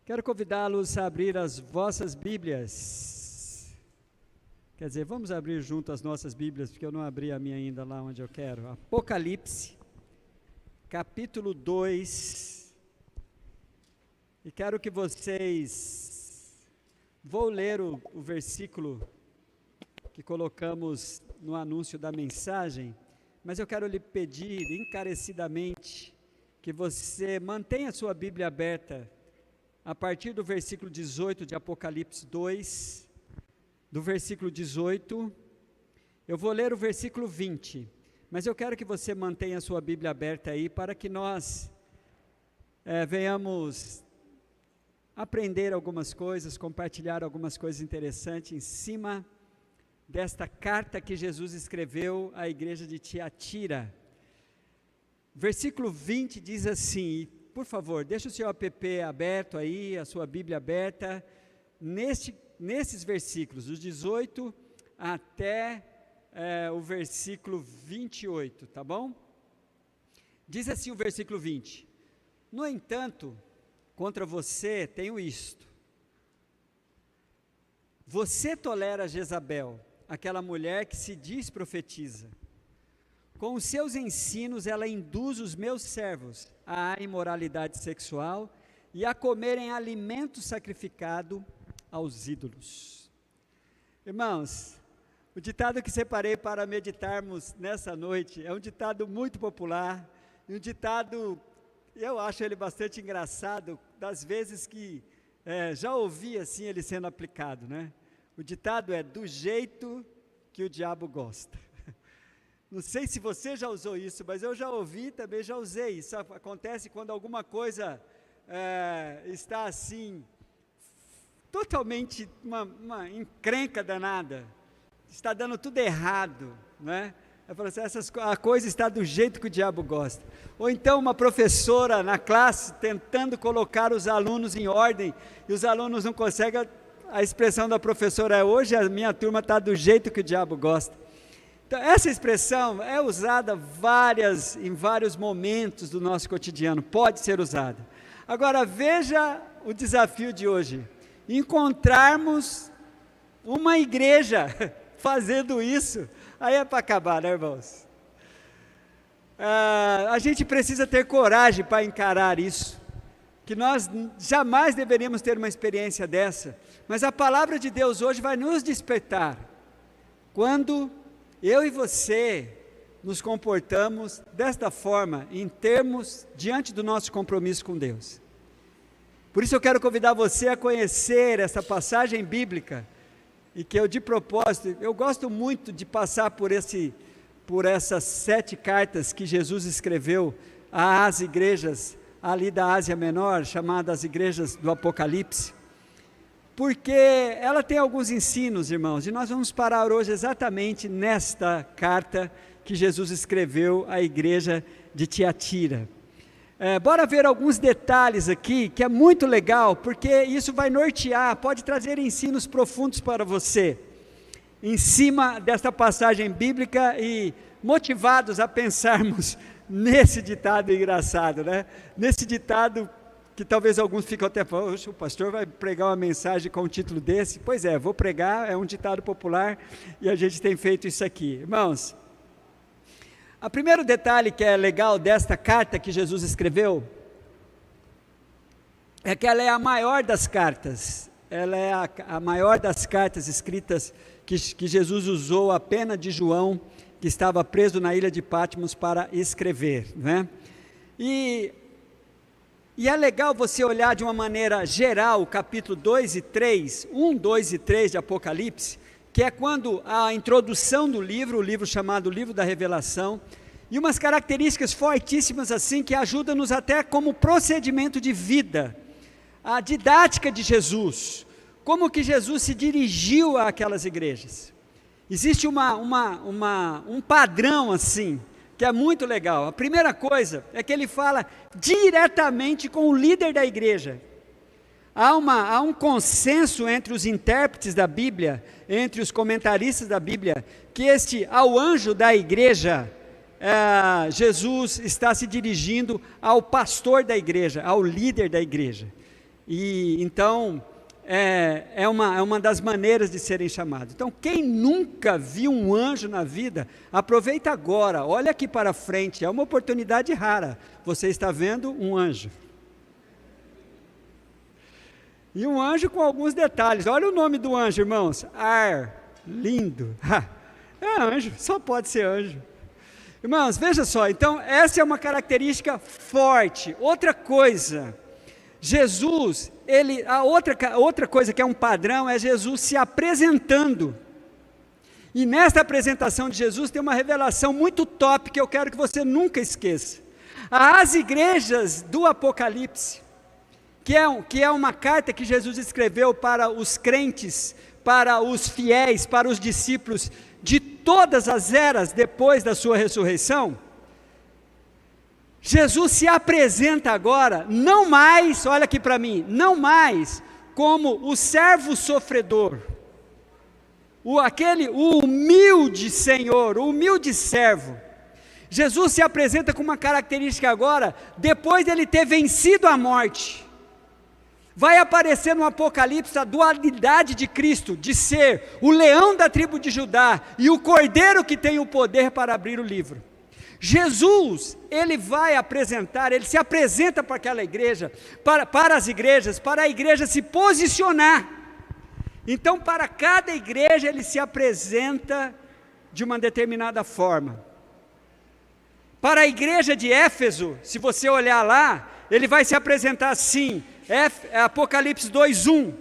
Quero convidá-los a abrir as vossas Bíblias. Quer dizer, vamos abrir junto as nossas Bíblias, porque eu não abri a minha ainda lá onde eu quero. Apocalipse, capítulo 2. E quero que vocês... Vou ler o versículo que colocamos no anúncio da mensagem, mas eu quero lhe pedir encarecidamente que você mantenha a sua Bíblia aberta a partir do versículo 18 de Apocalipse 2, do versículo 18, eu vou ler o versículo 20, mas eu quero que você mantenha a sua Bíblia aberta aí, para que nós venhamos aprender algumas coisas, compartilhar algumas coisas interessantes em cima desta carta que Jesus escreveu à igreja de Tiatira. Versículo 20 diz assim, por favor, deixa o seu app aberto aí, a sua Bíblia aberta, nesses versículos, dos 18 até o versículo 28, tá bom? Diz assim o versículo 20, no entanto, contra você tenho isto, você tolera Jezabel, aquela mulher que se diz profetiza, com os seus ensinos ela induz os meus servos à imoralidade sexual e a comerem alimento sacrificado aos ídolos. Irmãos, o ditado que separei para meditarmos nessa noite é um ditado muito popular, um ditado, eu acho ele bastante engraçado, das vezes que já ouvi assim ele sendo aplicado, né? O ditado é, do jeito que o diabo gosta. Não sei se você já usou isso, mas eu já ouvi, também já usei. Isso acontece quando alguma coisa está assim, totalmente uma encrenca danada, está dando tudo errado, né? Eu falo assim, a coisa está do jeito que o diabo gosta. Ou então uma professora na classe tentando colocar os alunos em ordem, e os alunos não conseguem, a expressão da professora é, hoje a minha turma está do jeito que o diabo gosta. Então, essa expressão é usada em vários momentos do nosso cotidiano, pode ser usada. Agora, veja o desafio de hoje, encontrarmos uma igreja fazendo isso, aí é para acabar, né, irmãos? A gente precisa ter coragem para encarar isso, que nós jamais deveríamos ter uma experiência dessa, mas a palavra de Deus hoje vai nos despertar, quando eu e você nos comportamos desta forma, em termos, diante do nosso compromisso com Deus. Por isso eu quero convidar você a conhecer essa passagem bíblica, e que eu de propósito, eu gosto muito de passar por essas 7 cartas que Jesus escreveu às igrejas ali da Ásia Menor, chamadas igrejas do Apocalipse, porque ela tem alguns ensinos, irmãos, e nós vamos parar hoje exatamente nesta carta que Jesus escreveu à igreja de Tiatira. Bora ver alguns detalhes aqui, que é muito legal, porque isso vai nortear, pode trazer ensinos profundos para você, em cima desta passagem bíblica, e motivados a pensarmos nesse ditado engraçado, né? Nesse ditado que talvez alguns ficam até falando, o pastor vai pregar uma mensagem com o título desse? Pois é, vou pregar, é um ditado popular, e a gente tem feito isso aqui. Irmãos, o primeiro detalhe que é legal desta carta que Jesus escreveu, é que ela é a maior das cartas, ela é a maior das cartas escritas que Jesus usou a pena de João, que estava preso na ilha de Patmos para escrever, né? E é legal você olhar de uma maneira geral o capítulo 2 e 3, 1, 2 e 3 de Apocalipse, que é quando a introdução do livro, o livro chamado Livro da Revelação, e umas características fortíssimas assim, que ajudam-nos até como procedimento de vida, a didática de Jesus, como que Jesus se dirigiu àquelas igrejas. Existe um padrão assim, que é muito legal. A primeira coisa é que ele fala diretamente com o líder da igreja. Há um consenso entre os intérpretes da Bíblia, entre os comentaristas da Bíblia, que ao anjo da igreja, Jesus está se dirigindo ao pastor da igreja, ao líder da igreja. E então é uma das maneiras de serem chamados. Então, quem nunca viu um anjo na vida, aproveita agora, olha aqui para frente, é uma oportunidade rara. Você está vendo um anjo. E um anjo com alguns detalhes. Olha o nome do anjo, irmãos. Lindo. É anjo, só pode ser anjo. Irmãos, veja só, então essa é uma característica forte. Outra coisa, Jesus, a outra coisa que é um padrão é Jesus se apresentando. E nesta apresentação de Jesus tem uma revelação muito top que eu quero que você nunca esqueça. As igrejas do Apocalipse, que é uma carta que Jesus escreveu para os crentes, para os fiéis, para os discípulos de todas as eras depois da sua ressurreição, Jesus se apresenta agora, não mais, olha aqui para mim, não mais como o servo sofredor, o humilde Senhor, o humilde servo. Jesus se apresenta com uma característica agora, depois de ele ter vencido a morte. Vai aparecer no Apocalipse a dualidade de Cristo, de ser o leão da tribo de Judá e o cordeiro que tem o poder para abrir o livro. Jesus, ele se apresenta para aquela igreja, para as igrejas, para a igreja se posicionar. Então, para cada igreja, ele se apresenta de uma determinada forma. Para a igreja de Éfeso, se você olhar lá, ele vai se apresentar assim, Apocalipse 2:1,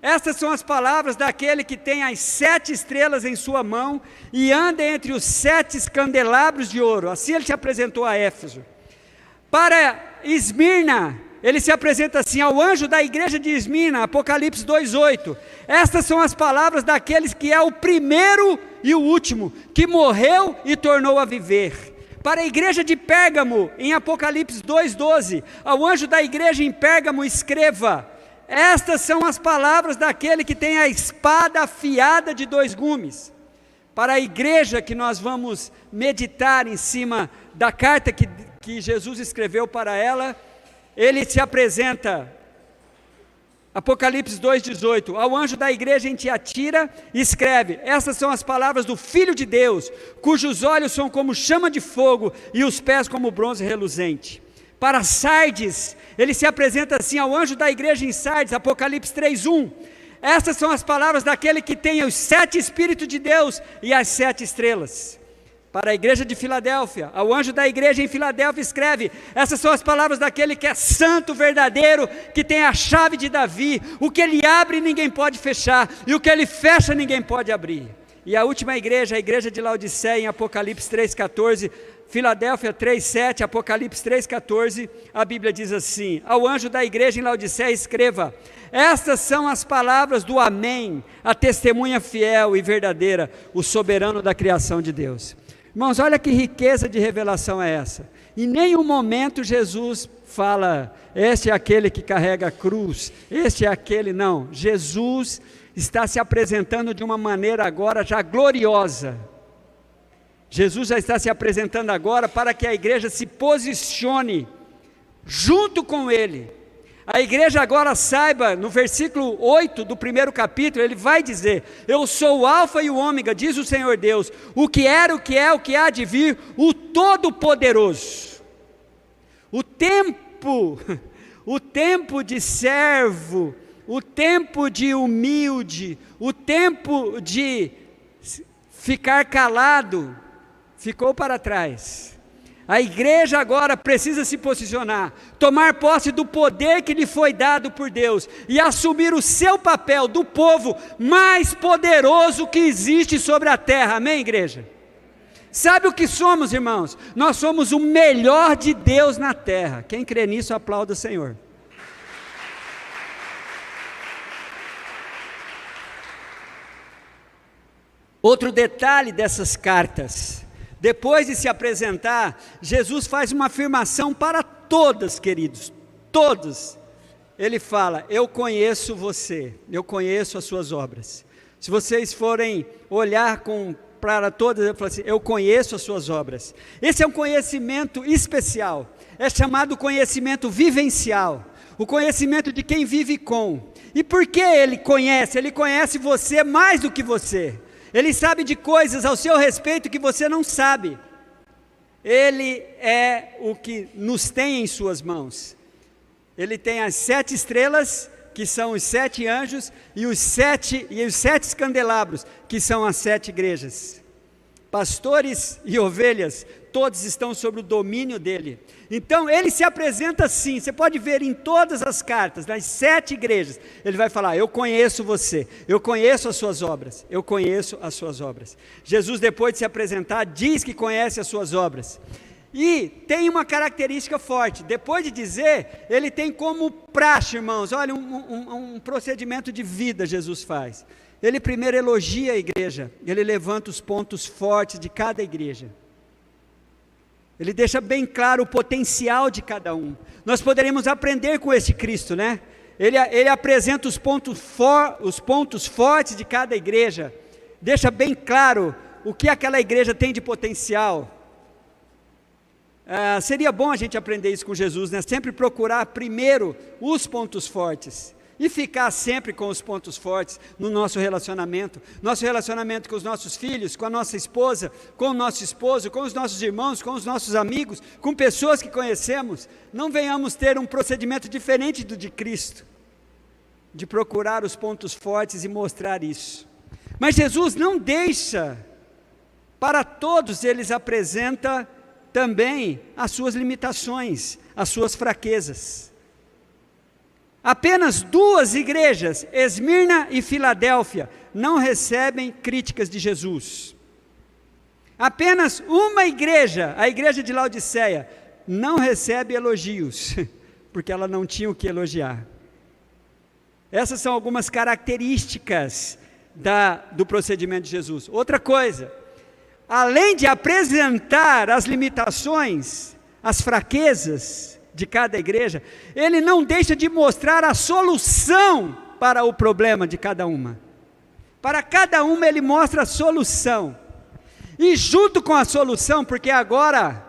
estas são as palavras daquele que tem as 7 estrelas em sua mão e anda entre os 7 candelabros de ouro. Assim ele se apresentou a Éfeso. Para Esmirna, ele se apresenta assim, ao anjo da igreja de Esmirna, Apocalipse 2:8, estas são as palavras daqueles que é o primeiro e o último, que morreu e tornou a viver. Para a igreja de Pérgamo, em Apocalipse 2:12, ao anjo da igreja em Pérgamo escreva, estas são as palavras daquele que tem a espada afiada de 2 gumes. Para a igreja que nós vamos meditar em cima da carta que Jesus escreveu para ela, ele se apresenta, Apocalipse 2:18, ao anjo da igreja em Tiatira, escreve, essas são as palavras do Filho de Deus, cujos olhos são como chama de fogo e os pés como bronze reluzente. Para Sardes, ele se apresenta assim, ao anjo da igreja em Sardes, Apocalipse 3:1, essas são as palavras daquele que tem os 7 Espíritos de Deus e as 7 estrelas. Para a igreja de Filadélfia, ao anjo da igreja em Filadélfia escreve, essas são as palavras daquele que é santo, verdadeiro, que tem a chave de Davi, o que ele abre ninguém pode fechar, e o que ele fecha ninguém pode abrir. E a última igreja, a igreja de Laodiceia, em Apocalipse 3:14, Filadélfia 3:7, Apocalipse 3:14, a Bíblia diz assim, ao anjo da igreja em Laodiceia escreva, estas são as palavras do Amém, a testemunha fiel e verdadeira, o soberano da criação de Deus. Irmãos, olha que riqueza de revelação é essa. Em nenhum momento Jesus fala, este é aquele que carrega a cruz, este é aquele, não. Jesus está se apresentando de uma maneira agora já gloriosa. Jesus já está se apresentando agora para que a igreja se posicione junto com ele. A igreja agora saiba, no versículo 8 do primeiro capítulo, ele vai dizer, eu sou o alfa e o ômega, diz o Senhor Deus, o que era, o que é, o que há de vir, o Todo-Poderoso. O tempo de servo, o tempo de humilde, o tempo de ficar calado, ficou para trás. A igreja agora precisa se posicionar, tomar posse do poder que lhe foi dado por Deus e assumir o seu papel do povo mais poderoso que existe sobre a terra, amém, igreja? Sabe o que somos, irmãos? Nós somos o melhor de Deus na terra. Quem crê nisso, aplauda o Senhor. Outro detalhe dessas cartas, depois de se apresentar, Jesus faz uma afirmação para todas, queridos, todos. Ele fala, eu conheço você, eu conheço as suas obras. Se vocês forem olhar para todas, ele fala assim, eu conheço as suas obras. Esse é um conhecimento especial, é chamado conhecimento vivencial. o conhecimento de quem vive com. E por que ele conhece? Ele conhece você mais do que você. Ele sabe de coisas ao seu respeito que você não sabe. Ele é o que nos tem em suas mãos. Ele tem as 7 estrelas, que são os 7 anjos, e os 7 candelabros, que são as 7 igrejas. Pastores e ovelhas, todos estão sob o domínio dele. Então, ele se apresenta assim, você pode ver em todas as cartas, nas 7 igrejas, ele vai falar, eu conheço você, eu conheço as suas obras, eu conheço as suas obras. Jesus, depois de se apresentar, diz que conhece as suas obras. E tem uma característica forte, depois de dizer, ele tem como praxe, irmãos, olha, um procedimento de vida Jesus faz. Ele primeiro elogia a igreja, ele levanta os pontos fortes de cada igreja. Ele deixa bem claro o potencial de cada um. Nós poderíamos aprender com esse Cristo, né? Ele apresenta os pontos fortes de cada igreja, deixa bem claro o que aquela igreja tem de potencial. Seria bom a gente aprender isso com Jesus, né? Sempre procurar primeiro os pontos fortes e ficar sempre com os pontos fortes no nosso relacionamento com os nossos filhos, com a nossa esposa, com o nosso esposo, com os nossos irmãos, com os nossos amigos, com pessoas que conhecemos. Não venhamos ter um procedimento diferente do de Cristo, de procurar os pontos fortes e mostrar isso. Mas Jesus não deixa, para todos eles apresenta também as suas limitações, as suas fraquezas. Apenas 2 igrejas, Esmirna e Filadélfia, não recebem críticas de Jesus. Apenas uma igreja, a igreja de Laodiceia, não recebe elogios, porque ela não tinha o que elogiar. Essas são algumas características do procedimento de Jesus. Outra coisa, além de apresentar as limitações, as fraquezas de cada igreja, ele não deixa de mostrar a solução para o problema de cada uma. Para cada uma ele mostra a solução. E junto com a solução, porque agora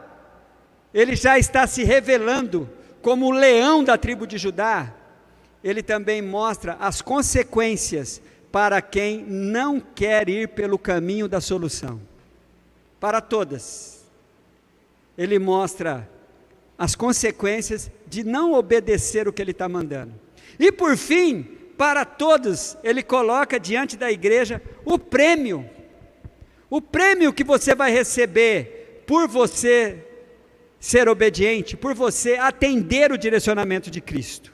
ele já está se revelando como o leão da tribo de Judá, ele também mostra as consequências para quem não quer ir pelo caminho da solução. Para todas. Ele mostra as consequências de não obedecer o que ele está mandando. E por fim, para todos, ele coloca diante da igreja o prêmio que você vai receber por você ser obediente, por você atender o direcionamento de Cristo.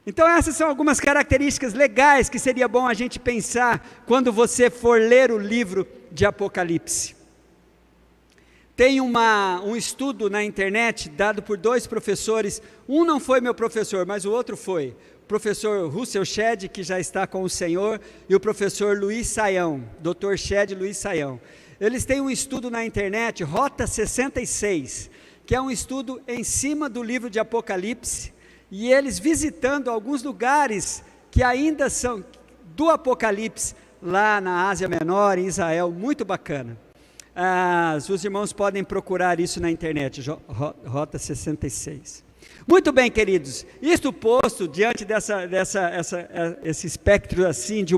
Então essas são algumas características legais que seria bom a gente pensar quando você for ler o livro de Apocalipse. Tem um estudo na internet dado por 2 professores, um não foi meu professor, mas o outro foi, o professor Russell Shedd, que já está com o Senhor, e o professor Luiz Saião, Dr. Shedd Luiz Saião. Eles têm um estudo na internet, Rota 66, que é um estudo em cima do livro de Apocalipse, e eles visitando alguns lugares que ainda são do Apocalipse, lá na Ásia Menor, em Israel, muito bacana. Os irmãos podem procurar isso na internet, Rota 66. Muito bem, queridos, isto posto diante esse espectro assim, de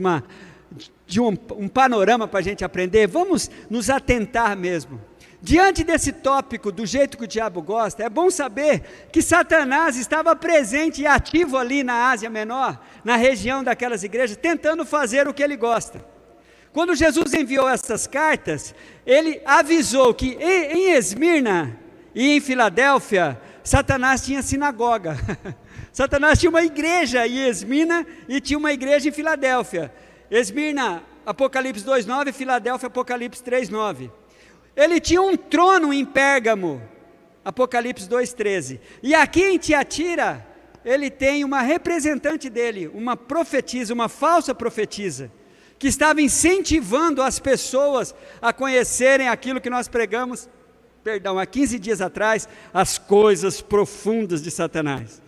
um panorama para a gente aprender, vamos nos atentar mesmo. Diante desse tópico, do jeito que o diabo gosta, é bom saber que Satanás estava presente e ativo ali na Ásia Menor, na região daquelas igrejas, tentando fazer o que ele gosta. Quando Jesus enviou essas cartas, ele avisou que em Esmirna e em Filadélfia, Satanás tinha sinagoga. Satanás tinha uma igreja em Esmirna e tinha uma igreja em Filadélfia. Esmirna, Apocalipse 2:9, Filadélfia, Apocalipse 3:9. Ele tinha um trono em Pérgamo, Apocalipse 2:13. E aqui em Tiatira, ele tem uma representante dele, uma profetisa, uma falsa profetisa, que estava incentivando as pessoas a conhecerem aquilo que nós pregamos, há 15 dias atrás, as coisas profundas de Satanás.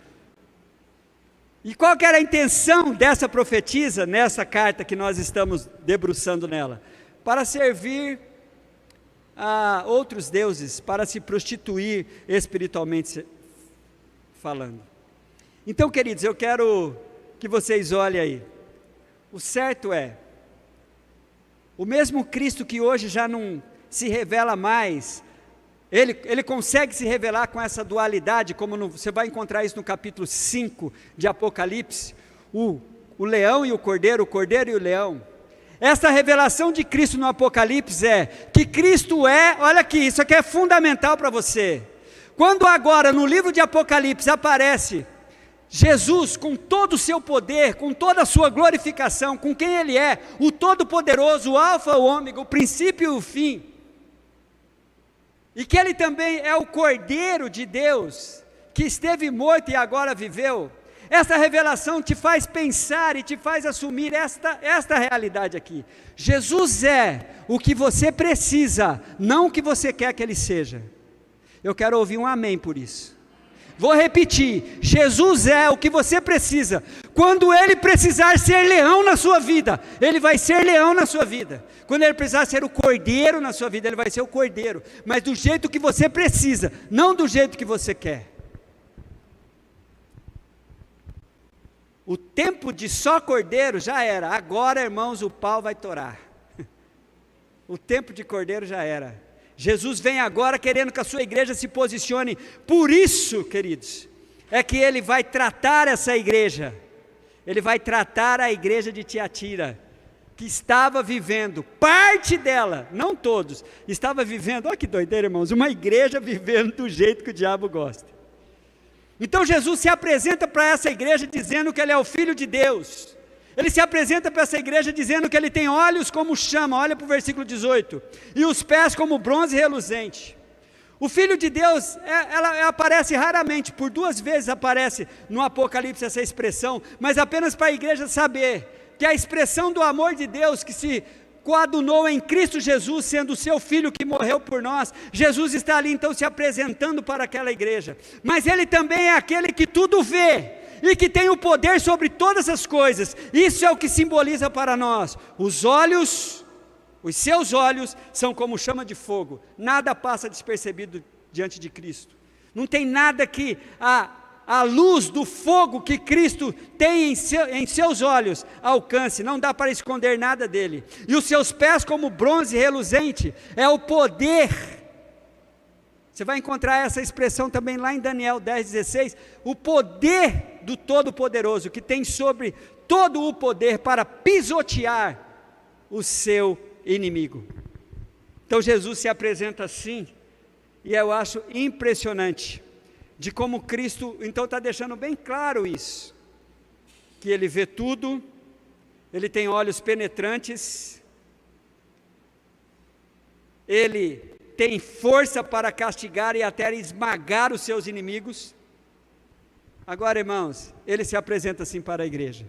E qual que era a intenção dessa profetisa, nessa carta que nós estamos debruçando nela? Para servir a outros deuses, para se prostituir espiritualmente falando. Então, queridos, eu quero que vocês olhem aí. O certo é, o mesmo Cristo que hoje já não se revela mais, ele consegue se revelar com essa dualidade, como você vai encontrar isso no capítulo 5 de Apocalipse, o leão e o cordeiro e o leão. Essa revelação de Cristo no Apocalipse é que Cristo é, olha aqui, isso aqui é fundamental para você. Quando agora no livro de Apocalipse aparece Jesus com todo o seu poder, com toda a sua glorificação, com quem Ele é, o Todo-Poderoso, o Alfa, o Ômega, o princípio e o fim, e que Ele também é o Cordeiro de Deus, que esteve morto e agora viveu, essa revelação te faz pensar e te faz assumir esta realidade aqui. Jesus é o que você precisa, não o que você quer que Ele seja. Eu quero ouvir um amém por isso. Vou repetir, Jesus é o que você precisa. Quando Ele precisar ser leão na sua vida, Ele vai ser leão na sua vida. Quando Ele precisar ser o cordeiro na sua vida, Ele vai ser o cordeiro, mas do jeito que você precisa, não do jeito que você quer. O tempo de só cordeiro já era, agora, irmãos, o pau vai torar. O tempo de cordeiro já era. Jesus vem agora querendo que a sua igreja se posicione. Por isso, queridos, é que Ele vai tratar essa igreja. Ele vai tratar a igreja de Tiatira, que estava vivendo, parte dela, não todos, estava vivendo, olha que doideira, irmãos, uma igreja vivendo do jeito que o diabo gosta. Então Jesus se apresenta para essa igreja dizendo que Ele é o Filho de Deus. Ele se apresenta para essa igreja dizendo que Ele tem olhos como chama, olha para o versículo 18, e os pés como bronze reluzente. O Filho de Deus, ela aparece raramente, por 2 vezes aparece no Apocalipse essa expressão, mas apenas para a igreja saber que a expressão do amor de Deus que se coadunou em Cristo Jesus, sendo o seu Filho que morreu por nós, Jesus está ali então se apresentando para aquela igreja, mas Ele também é aquele que tudo vê, e que tem o poder sobre todas as coisas. Isso é o que simboliza para nós, os olhos, os seus olhos são como chama de fogo, nada passa despercebido diante de Cristo, não tem nada que a luz do fogo que Cristo tem em seus olhos alcance, não dá para esconder nada dele, e os seus pés como bronze reluzente, é o poder. Você vai encontrar essa expressão também lá em Daniel 10,16, o poder do Todo-Poderoso, que tem sobre todo o poder para pisotear o seu inimigo. Então Jesus se apresenta assim, e eu acho impressionante, de como Cristo, então está deixando bem claro isso, que Ele vê tudo, Ele tem olhos penetrantes, Ele tem força para castigar e até esmagar os seus inimigos. Agora, irmãos, Ele se apresenta assim para a igreja,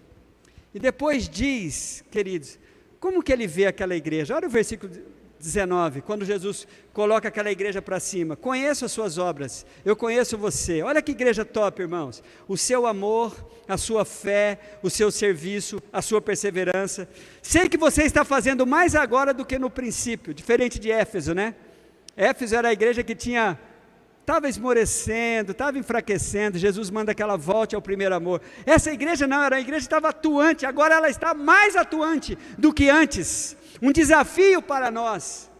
e depois diz, queridos, como que Ele vê aquela igreja? Olha o versículo 19, quando Jesus coloca aquela igreja para cima, conheço as suas obras, eu conheço você, olha que igreja top, irmãos, o seu amor, a sua fé, o seu serviço, a sua perseverança, sei que você está fazendo mais agora do que no princípio, diferente de Éfeso, né? Éfeso era a igreja que estava esmorecendo, estava enfraquecendo, Jesus manda que ela volte ao primeiro amor. Essa igreja não, era a igreja que estava atuante, agora ela está mais atuante do que antes, um desafio para nós.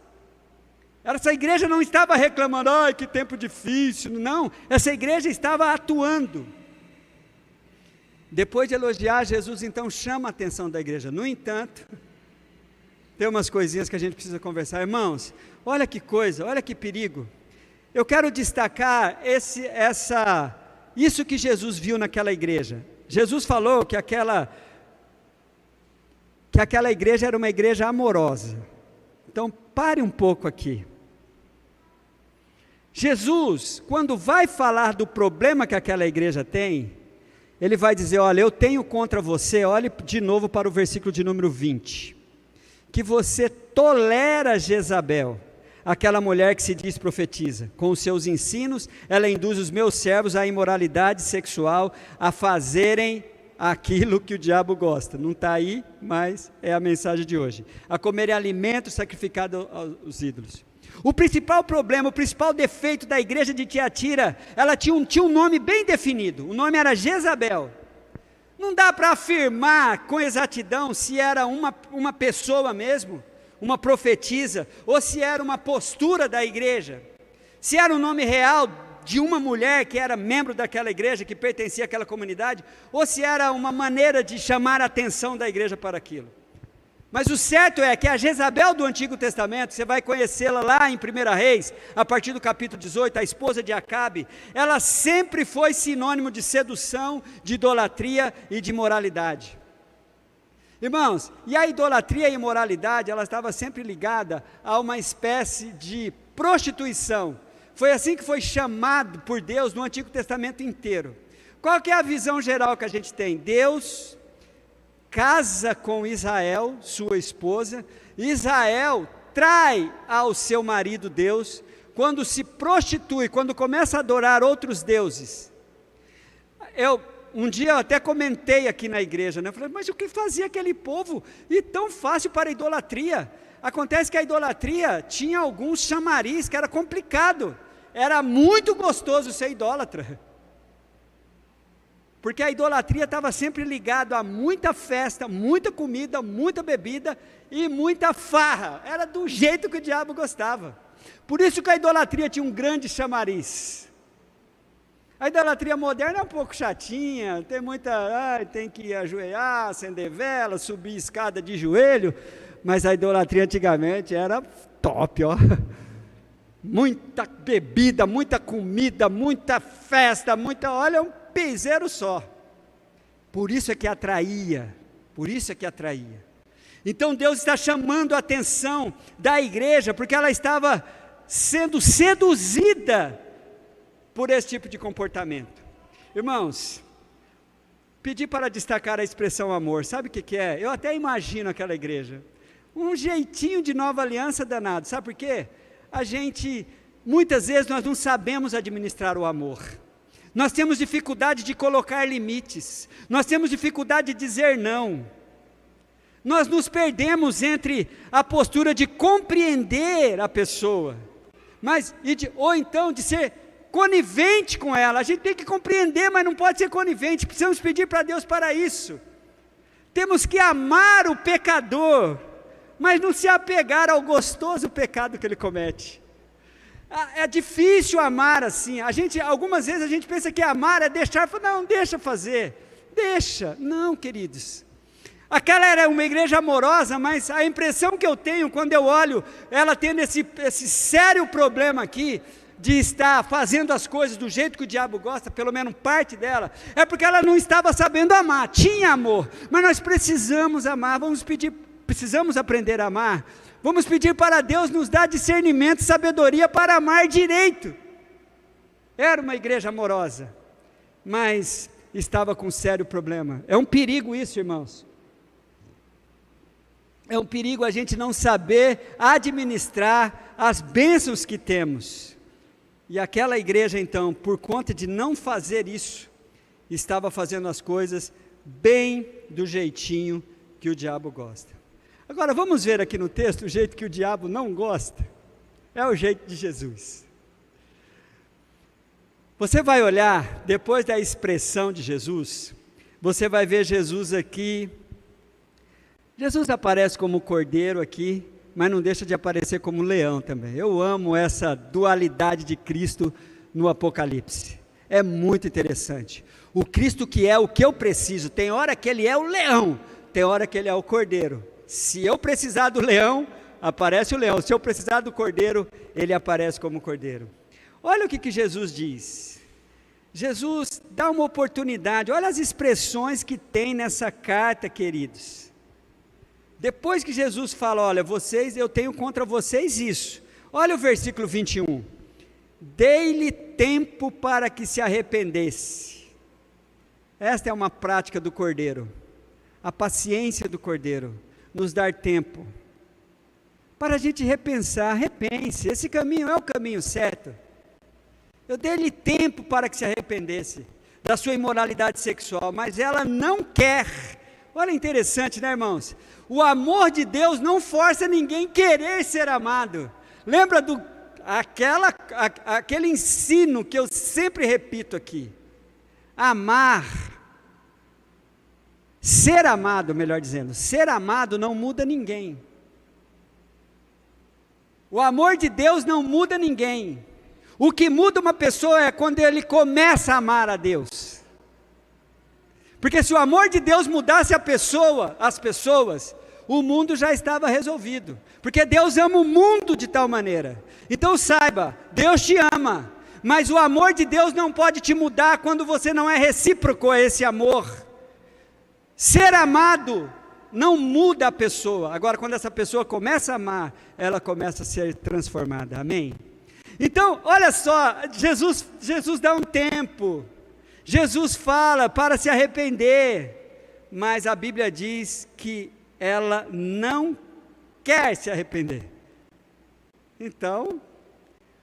Essa igreja não estava reclamando, ai que tempo difícil, não, essa igreja estava atuando. Depois de elogiar, Jesus então chama a atenção da igreja. No entanto, tem umas coisinhas que a gente precisa conversar, irmãos, olha que coisa, olha que perigo. Eu quero destacar isso que Jesus viu naquela igreja. Jesus falou que aquela igreja era uma igreja amorosa. Então pare um pouco aqui. Jesus, quando vai falar do problema que aquela igreja tem, Ele vai dizer, olha, eu tenho contra você, olhe de novo para o versículo de número 20, que você tolera Jezabel, aquela mulher que se diz profetiza, com os seus ensinos, ela induz os meus servos à imoralidade sexual, a fazerem aquilo que o diabo gosta, não está aí, mas é a mensagem de hoje, a comerem alimento sacrificado aos ídolos. O principal problema, o principal defeito da igreja de Tiatira, ela tinha um nome bem definido, o nome era Jezabel. Não dá para afirmar com exatidão se era uma pessoa mesmo, uma profetisa, ou se era uma postura da igreja, se era o nome real de uma mulher que era membro daquela igreja, que pertencia àquela comunidade, ou se era uma maneira de chamar a atenção da igreja para aquilo. Mas o certo é que a Jezabel do Antigo Testamento, você vai conhecê-la lá em 1 Reis, a partir do capítulo 18, a esposa de Acabe, ela sempre foi sinônimo de sedução, de idolatria e de imoralidade. Irmãos, e a idolatria e a imoralidade, ela estava sempre ligada a uma espécie de prostituição. Foi assim que foi chamado por Deus no Antigo Testamento inteiro. Qual que é a visão geral que a gente tem? Deus casa com Israel, sua esposa, Israel trai ao seu marido Deus, quando se prostitui, quando começa a adorar outros deuses. Um dia eu até comentei aqui na igreja, né? Eu falei, mas o que fazia aquele povo e tão fácil para a idolatria? Acontece que a idolatria tinha alguns chamariz que era complicado, era muito gostoso ser idólatra, porque a idolatria estava sempre ligada a muita festa, muita comida, muita bebida e muita farra, era do jeito que o diabo gostava. Por isso que a idolatria tinha um grande chamariz. A idolatria moderna é um pouco chatinha, tem que ajoelhar, acender vela, subir escada de joelho, mas a idolatria antigamente era top, ó. Muita bebida, muita comida, muita festa, olha, um piseiro só. Por isso é que atraía, Então Deus está chamando a atenção da igreja, porque ela estava sendo seduzida por esse tipo de comportamento. Irmãos, pedi para destacar a expressão amor, sabe o que é? Eu até imagino aquela igreja, um jeitinho de nova aliança danado, sabe por quê? Muitas vezes nós não sabemos administrar o amor, nós temos dificuldade de colocar limites, nós temos dificuldade de dizer não, nós nos perdemos entre a postura de compreender a pessoa, ou então de ser conivente com ela. A gente tem que compreender, mas não pode ser conivente, precisamos pedir para Deus para isso. Temos que amar o pecador, mas não se apegar ao gostoso pecado que ele comete. É difícil amar assim, algumas vezes a gente pensa que amar é deixar, não, deixa fazer, não, queridos, aquela era uma igreja amorosa, mas a impressão que eu tenho, quando eu olho, ela tendo esse sério problema aqui, de estar fazendo as coisas do jeito que o diabo gosta, pelo menos parte dela, é porque ela não estava sabendo amar, tinha amor, mas nós precisamos amar, precisamos aprender a amar, vamos pedir para Deus nos dar discernimento e sabedoria para amar direito. Era uma igreja amorosa, mas estava com um sério problema. É um perigo isso, irmãos. É um perigo a gente não saber administrar as bênçãos que temos. E aquela igreja então, por conta de não fazer isso, estava fazendo as coisas bem do jeitinho que o diabo gosta. Agora vamos ver aqui no texto o jeito que o diabo não gosta, é o jeito de Jesus. Você vai olhar, depois da expressão de Jesus, você vai ver Jesus aqui, Jesus aparece como cordeiro aqui, mas não deixa de aparecer como leão também. Eu amo essa dualidade de Cristo no Apocalipse, é muito interessante. O Cristo que é o que eu preciso, tem hora que ele é o leão, tem hora que ele é o cordeiro. Se eu precisar do leão, aparece o leão, se eu precisar do cordeiro, ele aparece como cordeiro. Olha o que Jesus diz, Jesus dá uma oportunidade, olha as expressões que tem nessa carta, queridos. Depois que Jesus fala, olha, eu tenho contra vocês isso, olha o versículo 21, dei-lhe tempo para que se arrependesse. Esta é uma prática do cordeiro, a paciência do cordeiro, nos dar tempo, para a gente repensar, repense, esse caminho é o caminho certo, eu dei-lhe tempo para que se arrependesse, da sua imoralidade sexual, mas ela não quer. Olha interessante, né, irmãos, o amor de Deus não força ninguém a querer ser amado, Lembra aquele ensino que eu sempre repito aqui? Amar, ser amado, melhor dizendo, ser amado não muda ninguém. O amor de Deus não muda ninguém. O que muda uma pessoa é quando ele começa a amar a Deus. Porque se o amor de Deus mudasse as pessoas, o mundo já estava resolvido. Porque Deus ama o mundo de tal maneira. Então saiba, Deus te ama, mas o amor de Deus não pode te mudar quando você não é recíproco a esse amor. Ser amado não muda a pessoa. Agora, quando essa pessoa começa a amar, ela começa a ser transformada. Amém? Então, olha só, Jesus dá um tempo. Jesus fala para se arrepender, mas a Bíblia diz que ela não quer se arrepender. Então,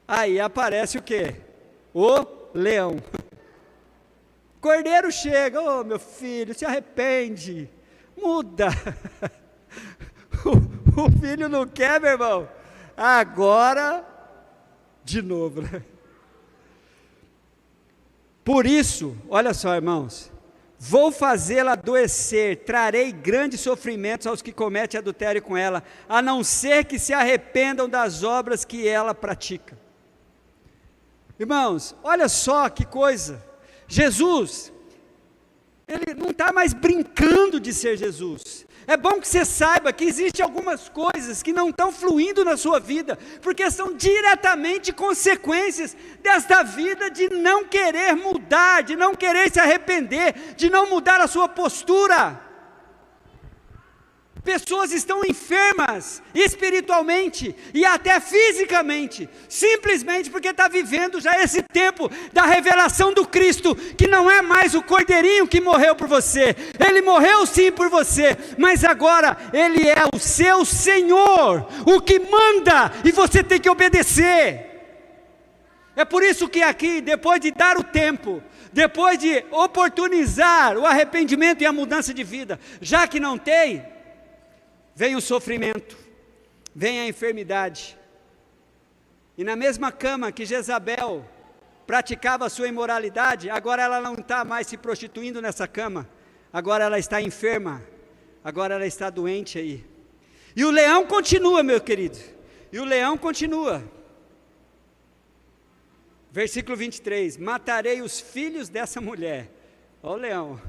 aí aparece o quê? O leão. Cordeiro chega, ô meu filho, se arrepende, muda. O filho não quer, meu irmão. Agora, de novo, né? Por isso, olha só, irmãos, vou fazê-la adoecer, trarei grandes sofrimentos aos que cometem adultério com ela, a não ser que se arrependam das obras que ela pratica. Irmãos, olha só que coisa, Jesus, ele não está mais brincando de ser Jesus. É bom que você saiba que existem algumas coisas que não estão fluindo na sua vida, porque são diretamente consequências desta vida de não querer mudar, de não querer se arrepender, de não mudar a sua postura. Pessoas estão enfermas espiritualmente e até fisicamente, simplesmente porque está vivendo já esse tempo da revelação do Cristo, que não é mais o cordeirinho que morreu por você, ele morreu sim por você, mas agora ele é o seu Senhor, o que manda, e você tem que obedecer. É por isso que aqui, depois de dar o tempo, depois de oportunizar o arrependimento e a mudança de vida, já que não tem, vem o sofrimento, vem a enfermidade. E na mesma cama que Jezabel praticava a sua imoralidade, agora ela não está mais se prostituindo nessa cama, agora ela está enferma, agora ela está doente aí. E o leão continua, meu querido, e o leão continua. Versículo 23, matarei os filhos dessa mulher. Ó o leão.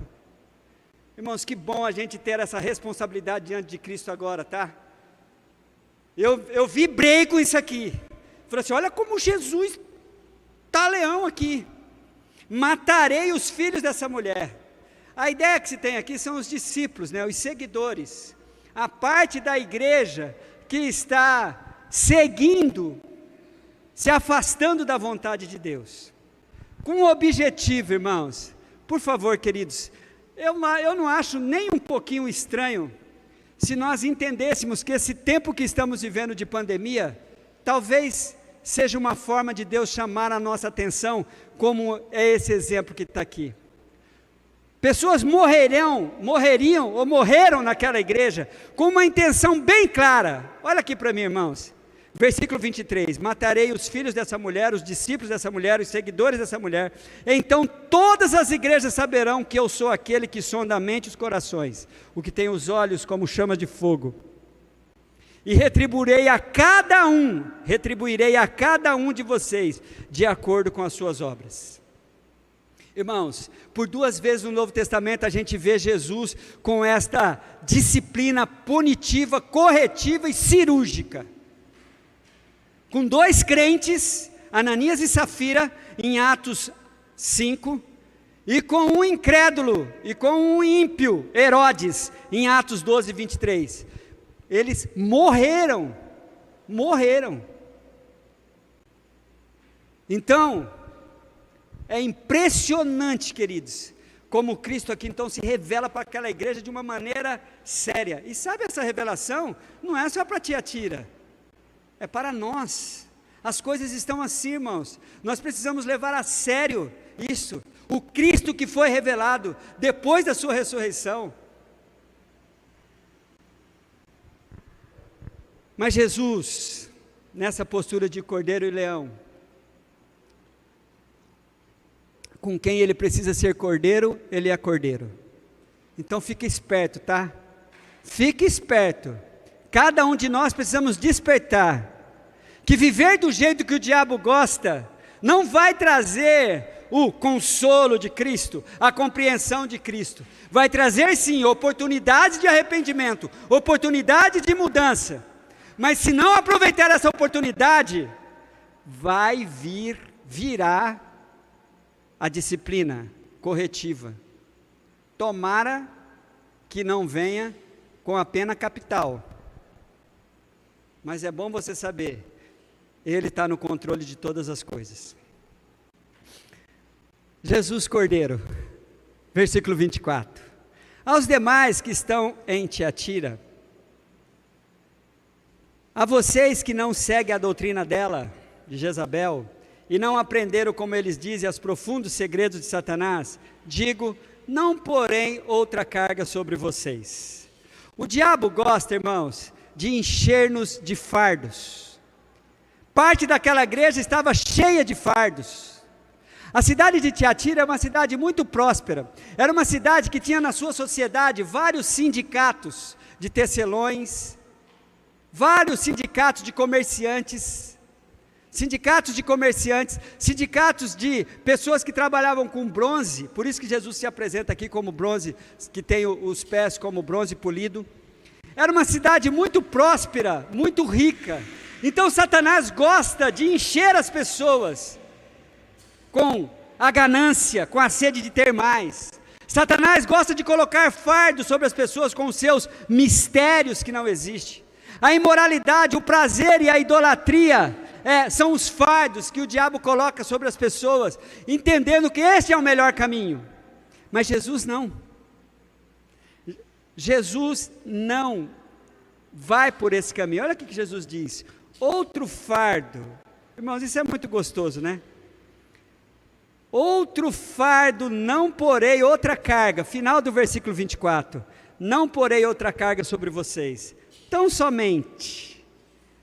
Irmãos, que bom a gente ter essa responsabilidade diante de Cristo agora, tá? Eu vibrei com isso aqui. Falei assim, olha como Jesus está leão aqui. Matarei os filhos dessa mulher. A ideia que se tem aqui são os discípulos, né, os seguidores. A parte da igreja que está seguindo, se afastando da vontade de Deus. Com o objetivo, irmãos, por favor, queridos, eu não acho nem um pouquinho estranho se nós entendêssemos que esse tempo que estamos vivendo de pandemia, talvez seja uma forma de Deus chamar a nossa atenção, como é esse exemplo que está aqui. Pessoas morreram ou morreram naquela igreja, com uma intenção bem clara. Olha aqui para mim, irmãos. Versículo 23, matarei os filhos dessa mulher, os discípulos dessa mulher, os seguidores dessa mulher, então todas as igrejas saberão que eu sou aquele que sonda a mente e os corações, o que tem os olhos como chama de fogo, e retribuirei a cada um de vocês, de acordo com as suas obras. Irmãos, por 2 vezes no Novo Testamento a gente vê Jesus com esta disciplina punitiva, corretiva e cirúrgica, com 2 crentes, Ananias e Safira, em Atos 5, e com um incrédulo, e com um ímpio, Herodes, em Atos 12, 23. Eles morreram. Então, é impressionante, queridos, como Cristo aqui então se revela para aquela igreja de uma maneira séria. E sabe, essa revelação não é só para Tiatira, é para nós. As coisas estão assim, irmãos, nós precisamos levar a sério isso, o Cristo que foi revelado depois da sua ressurreição. Mas Jesus, nessa postura de cordeiro e leão. Com quem ele precisa ser cordeiro, ele é cordeiro. Então fique esperto, tá? Fique esperto. Cada um de nós precisamos despertar que viver do jeito que o diabo gosta não vai trazer o consolo de Cristo, a compreensão de Cristo. Vai trazer sim oportunidades de arrependimento, oportunidades de mudança. Mas se não aproveitar essa oportunidade, virá a disciplina corretiva. Tomara que não venha com a pena capital. Mas é bom você saber, Ele está no controle de todas as coisas. Jesus Cordeiro, versículo 24. Aos demais que estão em Tiatira, a vocês que não seguem a doutrina dela, de Jezabel, e não aprenderam, como eles dizem, os profundos segredos de Satanás, digo, não porém outra carga sobre vocês. O diabo gosta, irmãos, de encher-nos de fardos. Parte daquela igreja estava cheia de fardos. A cidade de Tiatira é uma cidade muito próspera. Era uma cidade que tinha na sua sociedade vários sindicatos de tecelões, vários sindicatos de comerciantes, sindicatos de pessoas que trabalhavam com bronze. Por isso que Jesus se apresenta aqui como bronze, que tem os pés como bronze polido. Era uma cidade muito próspera, muito rica. Então Satanás gosta de encher as pessoas com a ganância, com a sede de ter mais. Satanás gosta de colocar fardo sobre as pessoas com os seus mistérios que não existem. A imoralidade, o prazer e a idolatria são os fardos que o diabo coloca sobre as pessoas, entendendo que este é o melhor caminho. Mas Jesus não. Jesus não vai por esse caminho. Olha o que Jesus diz: outro fardo. Irmãos, isso é muito gostoso, né? Outro fardo não porei, outra carga, final do versículo 24, não porei outra carga sobre vocês, tão somente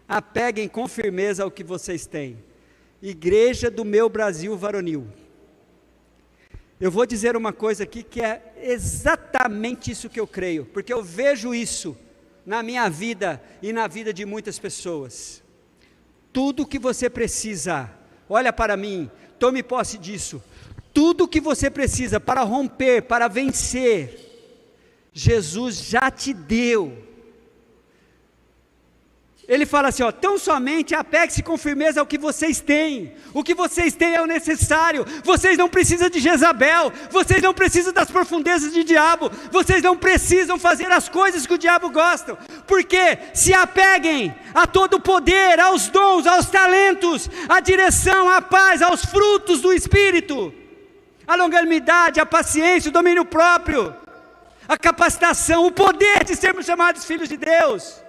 apeguem com firmeza ao que vocês têm. Igreja do meu Brasil varonil, eu vou dizer uma coisa aqui que é exatamente isso que eu creio, porque eu vejo isso na minha vida e na vida de muitas pessoas. Tudo que você precisa, olha para mim, tome posse disso. Tudo que você precisa para romper, para vencer, Jesus já te deu. Ele fala assim, tão somente apegue-se com firmeza ao que vocês têm. O que vocês têm é o necessário. Vocês não precisam de Jezabel, vocês não precisam das profundezas de diabo, vocês não precisam fazer as coisas que o diabo gosta. Porque se apeguem a todo o poder, aos dons, aos talentos, à direção, à paz, aos frutos do Espírito, a longanimidade, a paciência, o domínio próprio, a capacitação, o poder de sermos chamados filhos de Deus.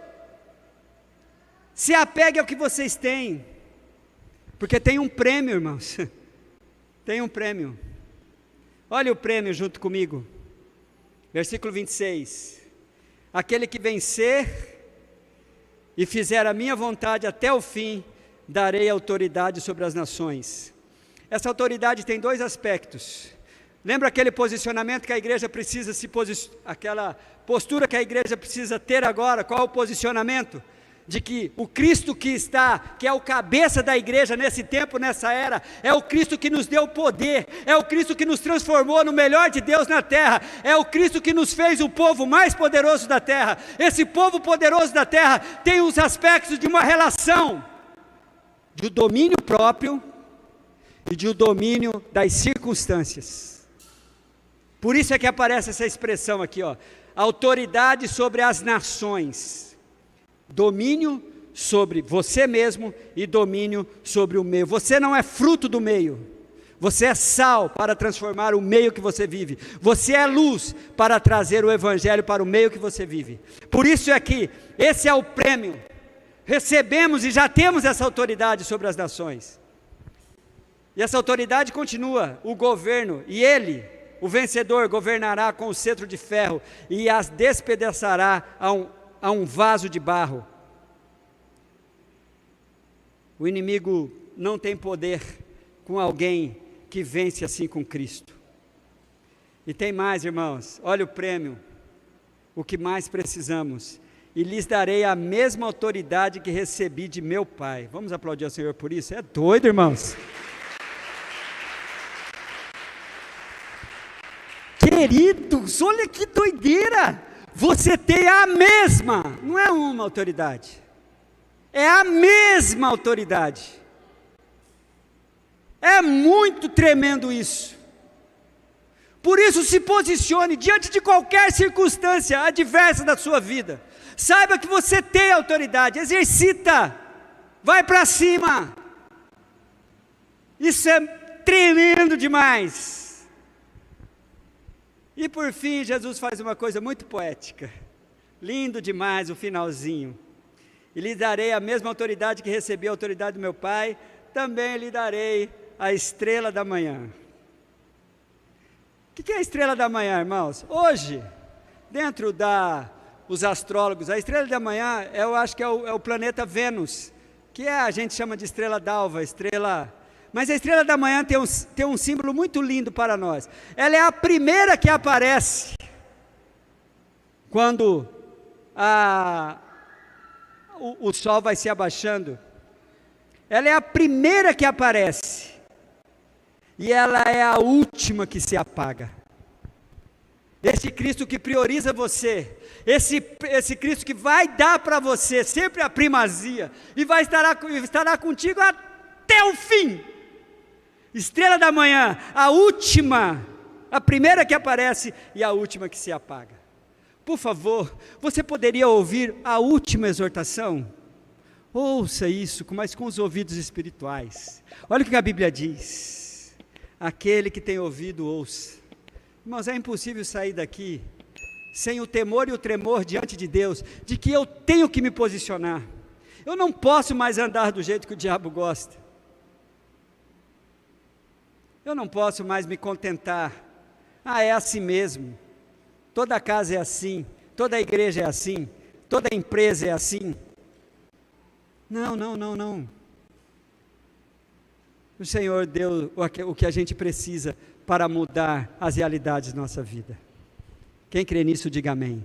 Se apegue ao que vocês têm, porque tem um prêmio, irmãos, tem um prêmio. Olha o prêmio junto comigo, versículo 26, aquele que vencer e fizer a minha vontade até o fim, darei autoridade sobre as nações. Essa autoridade tem dois aspectos. Lembra aquele posicionamento que a igreja precisa aquela postura que a igreja precisa ter agora? Qual é o posicionamento? De que o Cristo que é o cabeça da igreja nesse tempo, nessa era, é o Cristo que nos deu poder, é o Cristo que nos transformou no melhor de Deus na terra, é o Cristo que nos fez o povo mais poderoso da terra. Esse povo poderoso da terra tem os aspectos de uma relação de domínio próprio e de domínio das circunstâncias. Por isso é que aparece essa expressão aqui, autoridade sobre as nações. Domínio sobre você mesmo e domínio sobre o meio. Você não é fruto do meio, você é sal para transformar o meio que você vive, você é luz para trazer o evangelho para o meio que você vive. Por isso é que esse é o prêmio, recebemos e já temos essa autoridade sobre as nações, e essa autoridade continua, o governo, e ele, o vencedor, governará com o cetro de ferro e as despedaçará a um vaso de barro. O inimigo não tem poder com alguém que vence assim com Cristo. E tem mais, irmãos, olha o prêmio, o que mais precisamos. E lhes darei a mesma autoridade que recebi de meu Pai. Vamos aplaudir ao Senhor por isso? É doido, irmãos. Queridos, olha que doideira. Você tem a mesma, não é uma autoridade, é a mesma autoridade. É muito tremendo isso. Por isso, se posicione diante de qualquer circunstância adversa da sua vida. Saiba que você tem autoridade, exercita, vai para cima. Isso é tremendo demais. E por fim, Jesus faz uma coisa muito poética. Lindo demais o finalzinho. E lhe darei a mesma autoridade que recebi a autoridade do meu Pai, também lhe darei a estrela da manhã. O que é a estrela da manhã, irmãos? Hoje, dentro os astrólogos, a estrela da manhã, eu acho que é o planeta Vênus, que a gente chama de estrela d'alva, mas a estrela da manhã tem um símbolo muito lindo para nós. Ela é a primeira que aparece quando o sol vai se abaixando. Ela é a primeira que aparece e ela é a última que se apaga. Esse Cristo que prioriza você, esse Cristo que vai dar para você sempre a primazia e estará contigo até o fim. Estrela da manhã, a última, a primeira que aparece e a última que se apaga. Por favor, você poderia ouvir a última exortação? Ouça isso, mas com os ouvidos espirituais. Olha o que a Bíblia diz. Aquele que tem ouvido, ouça. Irmãos, é impossível sair daqui sem o temor e o tremor diante de Deus, de que eu tenho que me posicionar. Eu não posso mais andar do jeito que o diabo gosta. Eu não posso mais me contentar. É assim mesmo. Toda casa é assim, toda igreja é assim, toda empresa é assim. Não. O Senhor deu o que a gente precisa para mudar as realidades da nossa vida. Quem crê nisso, diga amém.